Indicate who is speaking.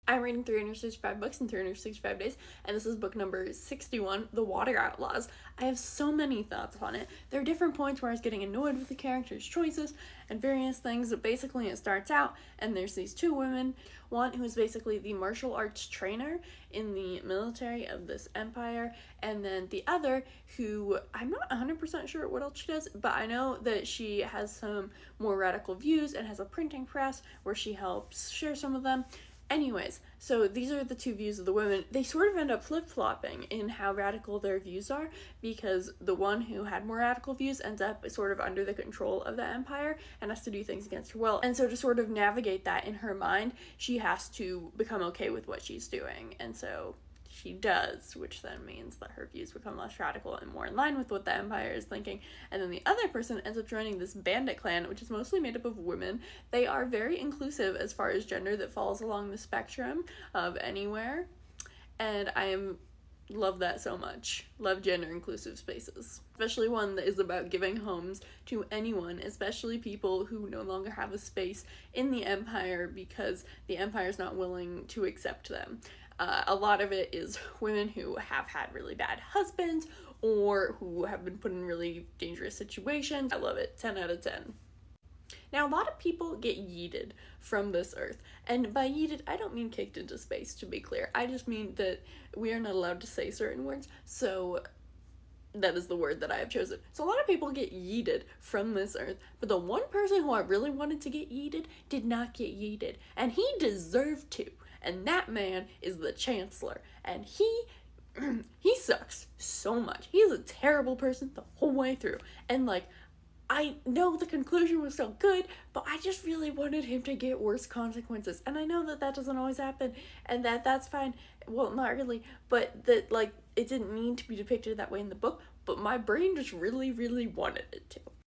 Speaker 1: I'm reading 365 books in 365 days, and this is book number 61, The Water Outlaws. I have so many thoughts on it. There are different points where I was getting annoyed with the characters' choices and various things, but basically it starts out, and there's these two women, one who's basically the martial arts trainer in the military of this empire, and then the other who, I'm not 100% sure what else she does, but I know that she has some more radical views and has a printing press where she helps share some of them. Anyways, so these are the two views of the women. They sort of end up flip-flopping in how radical their views are, because the one who had more radical views ends up sort of under the control of the empire and has to do things against her will. And so to sort of navigate that in her mind, she has to become okay with what she's doing. And so she does, which then means that her views become less radical and more in line with what the empire is thinking. And then the other person ends up joining this bandit clan, which is mostly made up of women. They are very inclusive as far as gender that falls along the spectrum of anywhere, and love that so much. Love gender inclusive spaces, especially one that is about giving homes to anyone, especially people who no longer have a space in the empire because the empire is not willing to accept them. A lot of it is women who have had really bad husbands or who have been put in really dangerous situations. I love it. 10 out of 10. Now, a lot of people get yeeted from this earth, and by yeeted, I don't mean kicked into space, to be clear. I just mean that we are not allowed to say certain words, so that is the word that I have chosen. So a lot of people get yeeted from this earth, but the one person who I really wanted to get yeeted did not get yeeted, and he deserved to, and that man is the Chancellor, and he sucks so much. He is a terrible person the whole way through, and like, I know the conclusion was still good, but I just really wanted him to get worse consequences. And I know that that doesn't always happen, and that's fine. Well, not really, but that, like, it didn't need to be depicted that way in the book, but my brain just really, really wanted it to.